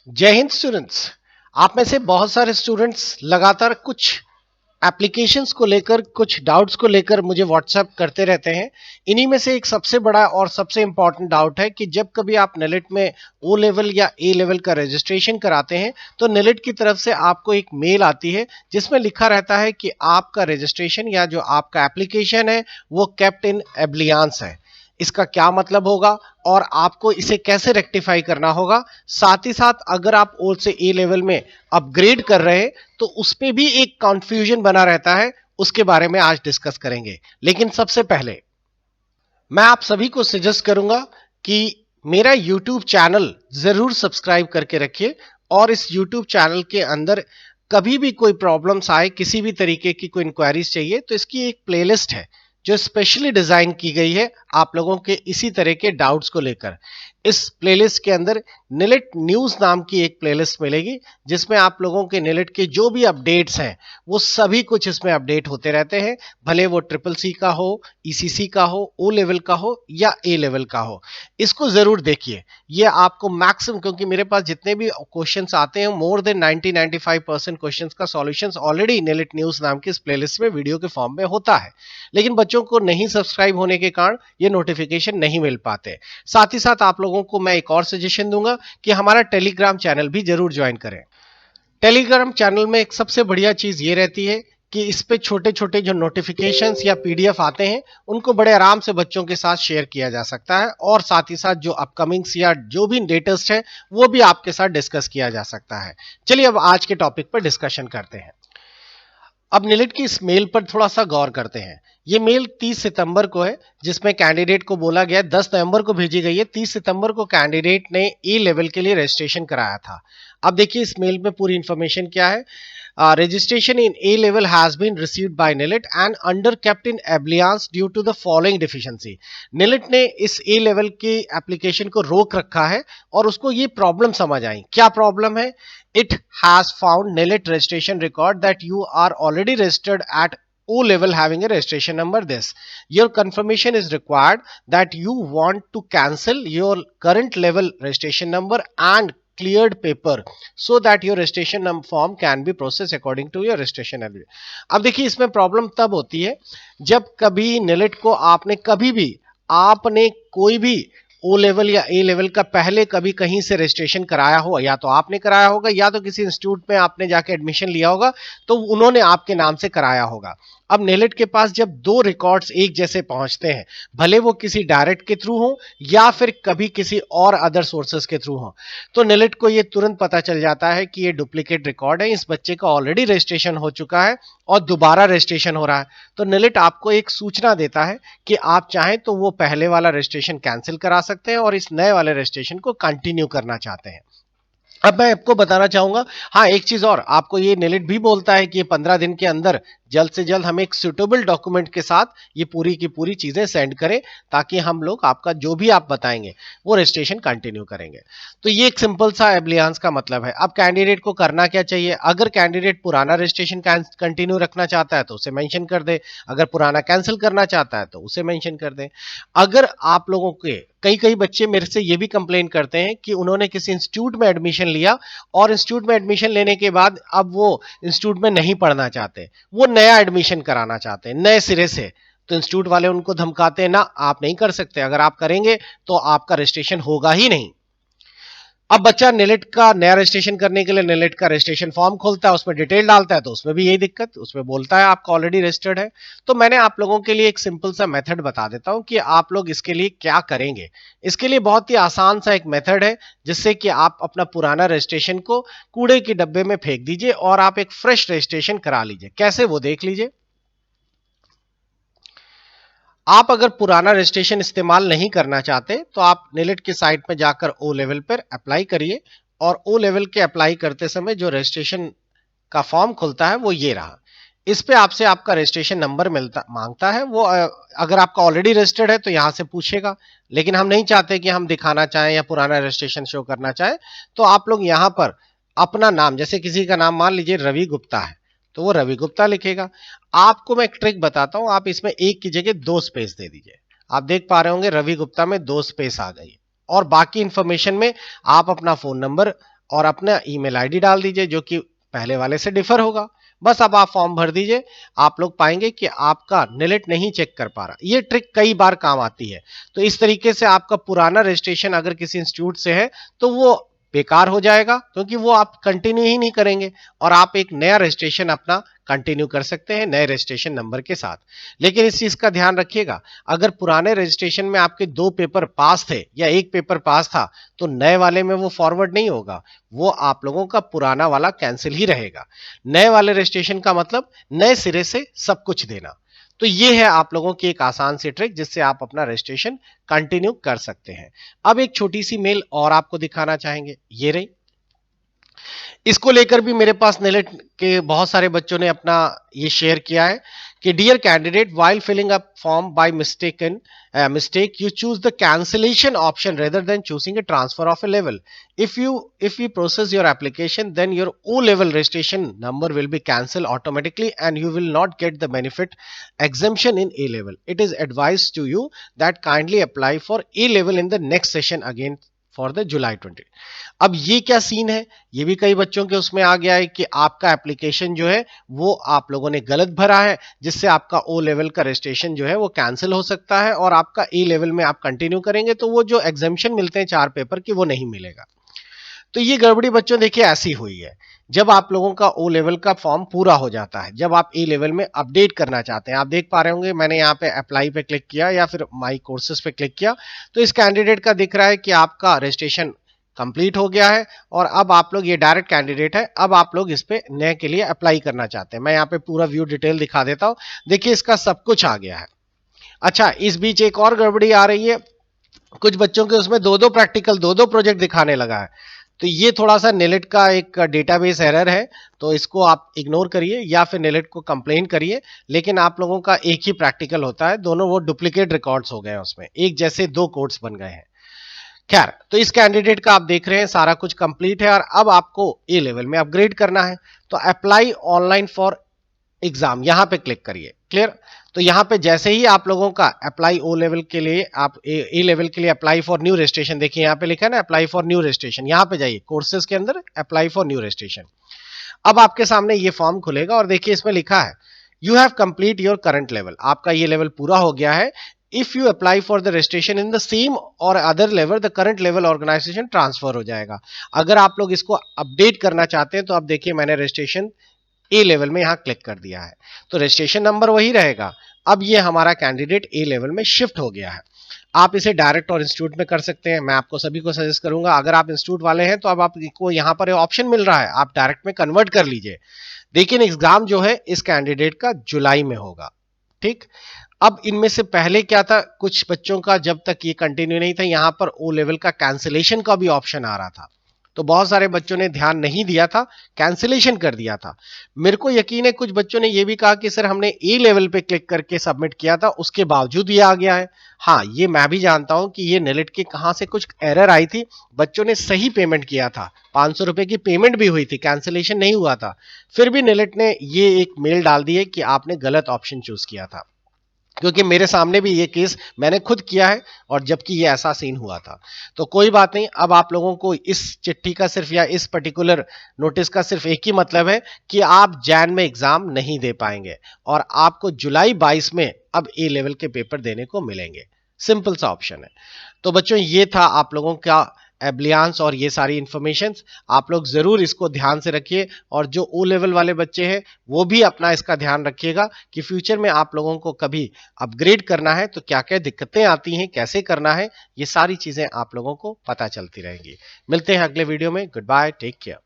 जय हिंद स्टूडेंट्स। आप में से बहुत सारे स्टूडेंट्स लगातार कुछ एप्लीकेशंस को लेकर, कुछ डाउट्स को लेकर मुझे व्हाट्सएप करते रहते हैं। इन्हीं में से एक सबसे बड़ा और सबसे इंपॉर्टेंट डाउट है कि जब कभी आप नेलिट में ओ लेवल या ए लेवल का रजिस्ट्रेशन कराते हैं तो नेलिट की तरफ से आपको एक मेल आती है जिसमें लिखा रहता है कि आपका रजिस्ट्रेशन या जो आपका एप्लीकेशन है वो केप्ट इन एब्लियांस है। इसका क्या मतलब होगा और आपको इसे कैसे रेक्टिफाई करना होगा, साथ ही साथ अगर आप ओ से ए लेवल में अपग्रेड कर रहे हैं तो उस पे भी एक कंफ्यूजन बना रहता है। उसके बारे में आज डिस्कस करेंगे। लेकिन सबसे पहले मैं आप सभी को सजेस्ट करूंगा कि मेरा यूट्यूब चैनल जरूर सब्सक्राइब करके रखिए और इस यूट्यूब चैनल के अंदर कभी भी कोई प्रॉब्लम्स आए, किसी भी तरीके की कोई इंक्वायरीज चाहिए तो इसकी एक प्लेलिस्ट है जो स्पेशली डिजाइन की गई है आप लोगों के इसी तरह के डाउट्स को लेकर। इस प्लेलिस्ट के अंदर निलिट न्यूज नाम की एक प्लेलिस्ट मिलेगी जिसमें आप लोगों के निलिट के जो भी अपडेट्स हैं वो सभी कुछ इसमें अपडेट होते रहते हैं, भले वो ट्रिपल सी का हो, ईसीसी का हो, ओ लेवल का हो या ए लेवल का हो। इसको जरूर देखिए। ये आपको मैक्सिमम, क्योंकि मेरे पास जितने भी क्वेश्चंस आते हैं मोर देन 90-95% क्वेश्चंस का सॉल्यूशंस ऑलरेडी निलिट न्यूज नाम की इस प्लेलिस्ट में वीडियो के फॉर्म में होता है। लेकिन बच्चों को नहीं सब्सक्राइब होने के कारण ये नोटिफिकेशन नहीं मिल पाते। साथ ही साथ आप लोगों को मैं एक और सजेशन दूंगा कि हमारा टेलीग्राम चैनल भी जरूर ज्वाइन करें। टेलीग्राम चैनल में एक सबसे बढ़िया चीज ये रहती है कि इस पे छोटे छोटे जो नोटिफिकेशंस या पीडीएफ आते हैं उनको बड़े आराम से बच्चों के साथ शेयर किया जा सकता है और साथ ही साथ जो अपकमिंग्स या जो भी लेटेस्ट है वो भी आपके साथ डिस्कस किया जा सकता है। चलिए अब आज के टॉपिक पर डिस्कशन करते हैं। अब निलिट की इस मेल पर थोड़ा सा गौर करते हैं। ये मेल 30 सितंबर को है जिसमें कैंडिडेट को बोला गया, 10 नवंबर को भेजी गई है, 30 सितंबर को कैंडिडेट ने ए लेवल के लिए रजिस्ट्रेशन कराया था। अब देखिए इस मेल में पूरी इंफॉर्मेशन क्या है। Registration in A level has been received by NILIT and under kept in abeyance due to the following deficiency। NILIT ने इस A level की एप्लीकेशन को रोक रखा है और उसको ये प्रॉब्लम समझ आई। क्या प्रॉब्लम है? It has found NILIT registration record that you are already registered at O level having a registration number this. Your confirmation is required that you want to cancel your current level registration number and cleared paper so that your registration form can be processed according to your registration element। अब देखिए इसमें problem तब होती है जब कभी निलिट को आपने कोई भी ओ लेवल या ए लेवल का पहले कभी कहीं से रजिस्ट्रेशन कराया हो, या तो आपने कराया होगा या तो किसी इंस्टीट्यूट में आपने जाके एडमिशन लिया होगा तो उन्होंने आपके नाम से कराया होगा। अब नेलिट के पास जब दो रिकॉर्ड्स एक जैसे पहुंचते हैं, भले वो किसी डायरेक्ट के थ्रू हो या फिर कभी किसी और अदर सोर्सेस के थ्रू हो, तो नेलिट को ये तुरंत पता चल जाता है कि ये डुप्लीकेट रिकॉर्ड है, इस बच्चे का ऑलरेडी रजिस्ट्रेशन हो चुका है और दोबारा रजिस्ट्रेशन हो रहा है। तो नेलिट आपको एक सूचना देता है कि आप चाहें तो वो पहले वाला रजिस्ट्रेशन कैंसिल करा सकते हैं और इस नए वाले रजिस्ट्रेशन को कंटिन्यू करना चाहते हैं। अब मैं आपको बताना चाहूंगा, हाँ एक चीज और, आपको ये निलिट भी बोलता है कि ये 15 दिन के अंदर जल्द से जल्द हमें एक सुटेबल डॉक्यूमेंट के साथ ये पूरी की पूरी चीजें सेंड करें ताकि हम लोग आपका जो भी आप बताएंगे वो रजिस्ट्रेशन कंटिन्यू करेंगे। तो ये एक सिंपल सा एब्लियांस का मतलब है। अब कैंडिडेट को करना क्या चाहिए? अगर कैंडिडेट पुराना रजिस्ट्रेशन कंटिन्यू रखना चाहता है तो उसे मेंशन कर दे, अगर पुराना कैंसिल करना चाहता है तो उसे मेंशन कर दे। अगर आप लोगों के कई कई बच्चे मेरे से ये भी कंप्लेन करते हैं कि उन्होंने किसी इंस्टीट्यूट में एडमिशन लिया और इंस्टीट्यूट में एडमिशन लेने के बाद अब वो इंस्टीट्यूट में नहीं पढ़ना चाहते, वो नया एडमिशन कराना चाहते हैं नए सिरे से, तो इंस्टीट्यूट वाले उनको धमकाते हैं, ना आप नहीं कर सकते, अगर आप करेंगे तो आपका रजिस्ट्रेशन होगा ही नहीं। अब बच्चा नेलिट का नया रजिस्ट्रेशन करने के लिए नेलिट का रजिस्ट्रेशन फॉर्म खोलता है, उसमें डिटेल डालता है तो उसमें भी यही दिक्कत, उसमें बोलता है आपका ऑलरेडी रजिस्टर्ड है। तो मैंने आप लोगों के लिए एक सिंपल सा मेथड बता देता हूं कि आप लोग इसके लिए क्या करेंगे। इसके लिए बहुत ही आसान सा एक मेथड है जिससे कि आप अपना पुराना रजिस्ट्रेशन को कूड़े के डब्बे में फेंक दीजिए और आप एक फ्रेश रजिस्ट्रेशन करा लीजिए। कैसे, वो देख लीजिए। आप अगर पुराना रजिस्ट्रेशन इस्तेमाल नहीं करना चाहते तो आप निलिट की साइट में जाकर ओ लेवल पर अप्लाई करिए और ओ लेवल के अप्लाई करते समय जो रजिस्ट्रेशन का फॉर्म खुलता है वो ये रहा। इस पे आपसे आपका रजिस्ट्रेशन नंबर मांगता है। वो अगर आपका ऑलरेडी रजिस्टर्ड है तो यहां से पूछेगा, लेकिन हम नहीं चाहते कि हम दिखाना चाहें या पुराना रजिस्ट्रेशन शो करना चाहें, तो आप लोग यहां पर अपना नाम, जैसे किसी का नाम मान लीजिए रवि गुप्ता है तो वो रवि गुप्ता लिखेगा। आपको मैं एक ट्रिक बताता हूं, आप इसमें एक की जगह दो स्पेस दे दीजिए। आप देख पा रहे होंगे रवि गुप्ता में दो स्पेस आ गई और बाकी इंफॉर्मेशन में आप अपना फोन नंबर और अपना ईमेल आईडी डाल दीजिए जो कि पहले वाले से डिफर होगा। बस अब आप फॉर्म भर दीजिए, आप लोग पाएंगे कि आपका निलेट नहीं चेक कर पा रहा। ये ट्रिक कई बार काम आती है। तो इस तरीके से आपका पुराना रजिस्ट्रेशन अगर किसी इंस्टीट्यूट से है तो वो बेकार हो जाएगा, क्योंकि वो आप कंटिन्यू ही नहीं करेंगे और आप एक नया रजिस्ट्रेशन अपना कंटिन्यू कर सकते हैं नए रजिस्ट्रेशन नंबर के साथ। लेकिन इस चीज का ध्यान रखिएगा, अगर पुराने रजिस्ट्रेशन में आपके 2 पेपर पास थे या 1 पेपर पास था तो नए वाले में वो फॉरवर्ड नहीं होगा, वो आप लोगों का पुराना वाला कैंसिल ही रहेगा। नए वाले रजिस्ट्रेशन का मतलब नए सिरे से सब कुछ देना। तो ये है आप लोगों की एक आसान सी ट्रिक जिससे आप अपना रजिस्ट्रेशन कंटिन्यू कर सकते हैं। अब एक छोटी सी मेल और आपको दिखाना चाहेंगे, ये रही। इसको लेकर भी मेरे पास नेलेट के बहुत सारे बच्चों ने अपना ये शेयर किया है कि dear candidate, while filling up form by mistake you choose the cancellation option rather than choosing a transfer of a level. If we process your application, then your O level registration number will be cancelled automatically and you will not get the benefit exemption in A level. It is advised to you that kindly apply for A level in the next session again for the जुलाई 20। अब ये क्या scene है, ये भी कई बच्चों के उसमें आ गया है कि आपका एप्लीकेशन जो है वो आप लोगों ने गलत भरा है, जिससे आपका ओ लेवल का रजिस्ट्रेशन जो है वो कैंसिल हो सकता है और आपका ए लेवल में आप कंटिन्यू करेंगे तो वो जो एग्जामिशन मिलते हैं 4 पेपर की वो नहीं मिलेगा। तो ये गड़बड़ी बच्चों देखिए ऐसी हुई है, जब आप लोगों का ओ लेवल का फॉर्म पूरा हो जाता है, जब आप ए लेवल में अपडेट करना चाहते हैं, आप देख पा रहे होंगे मैंने यहाँ पे अप्लाई पे क्लिक किया या फिर माई कोर्सेज पे क्लिक किया तो इस कैंडिडेट का दिख रहा है कि आपका रजिस्ट्रेशन कंप्लीट हो गया है और अब आप लोग, ये डायरेक्ट कैंडिडेट है, अब आप लोग इस पे नए के लिए अप्लाई करना चाहते हैं। मैं यहाँ पे पूरा व्यू डिटेल दिखा देता हूँ, देखिए इसका सब कुछ आ गया है। अच्छा, इस बीच एक और गड़बड़ी आ रही है, कुछ बच्चों के उसमें 2-2 प्रैक्टिकल 2-2 प्रोजेक्ट दिखाने लगा है। तो ये थोड़ा सा नेलेट का एक डेटाबेस एरर है, तो इसको आप इग्नोर करिए या फिर नेलेट को कंप्लेन करिए। लेकिन आप लोगों का एक ही प्रैक्टिकल होता है, दोनों वो डुप्लीकेट रिकॉर्ड्स हो गए हैं, उसमें एक जैसे 2 कोड्स बन गए हैं। खैर, तो इस कैंडिडेट का आप देख रहे हैं सारा कुछ कंप्लीट है और अब आपको ए लेवल में अपग्रेड करना है, तो अप्लाई ऑनलाइन फॉर एग्जाम यहां पे क्लिक करिए। क्लियर? तो यहां पे जैसे ही आप लोगों का अप्लाई ओ लेवल के लिए, आप ए लेवल के लिए अप्लाई फॉर न्यू रजिस्ट्रेशन, देखिए यहां पे लिखा है ना अप्लाई फॉर न्यू रजिस्ट्रेशन, यहां पे जाइए कोर्सेज के अंदर अप्लाई फॉर न्यू रजिस्ट्रेशन। अब आपके सामने ये फॉर्म खुलेगा और देखिए इसमें लिखा है you have complete your current level, आपका ये लेवल पूरा हो गया है। If you apply for the registration in the same और other level, the current level organisation transfer हो जाएगा। अगर आप लोग इसको अपडेट करना चाहते हैं तो अब देखिए मैंने रजिस्ट्रेशन ए लेवल में यहां क्लिक कर दिया है, तो रजिस्ट्रेशन नंबर वही रहेगा। अब ये हमारा कैंडिडेट ए लेवल में शिफ्ट हो गया है। आप इसे डायरेक्ट और इंस्टीट्यूट में कर सकते हैं, मैं आपको सभी को सजेस्ट करूंगा। अगर आप इंस्टीट्यूट वाले हैं तो अब आपको यहां पर ऑप्शन मिल रहा है, आप डायरेक्ट में कन्वर्ट कर लीजिए। लेकिन एग्जाम जो है इस कैंडिडेट का जुलाई में होगा। ठीक, अब इनमें से पहले क्या था, कुछ बच्चों का जब तक ये कंटिन्यू नहीं था, यहां पर ओ लेवल का कैंसिलेशन का भी ऑप्शन आ रहा था, तो बहुत सारे बच्चों ने ध्यान नहीं दिया था, कैंसिलेशन कर दिया था। मेरे को यकीन है कुछ बच्चों ने ये भी कहा कि सर हमने ए लेवल पे क्लिक करके सबमिट किया था, उसके बावजूद ये आ गया है। हाँ, ये मैं भी जानता हूं कि ये नेलेट के कहां से कुछ एरर आई थी, बच्चों ने सही पेमेंट किया था, 500 रुपए की पेमेंट भी हुई थी, कैंसिलेशन नहीं हुआ था, फिर भी नेलेट ने ये एक मेल डाल दी है कि आपने गलत ऑप्शन चूज किया था। क्योंकि मेरे सामने भी ये केस मैंने खुद किया है और जबकि ये ऐसा सीन हुआ था। तो कोई बात नहीं, अब आप लोगों को इस चिट्ठी का सिर्फ या इस पर्टिकुलर नोटिस का सिर्फ एक ही मतलब है कि आप जैन में एग्जाम नहीं दे पाएंगे और आपको जुलाई 22 में अब ए लेवल के पेपर देने को मिलेंगे। सिंपल सा ऑप्शन है। तो बच्चों ये था आप लोगों का एब्लियांस और ये सारी इंफॉर्मेशन, आप लोग जरूर इसको ध्यान से रखिए और जो ओ लेवल वाले बच्चे हैं वो भी अपना इसका ध्यान रखिएगा कि फ्यूचर में आप लोगों को कभी अपग्रेड करना है तो क्या क्या दिक्कतें आती हैं, कैसे करना है, ये सारी चीजें आप लोगों को पता चलती रहेंगी। मिलते हैं अगले वीडियो में। Goodbye, take care.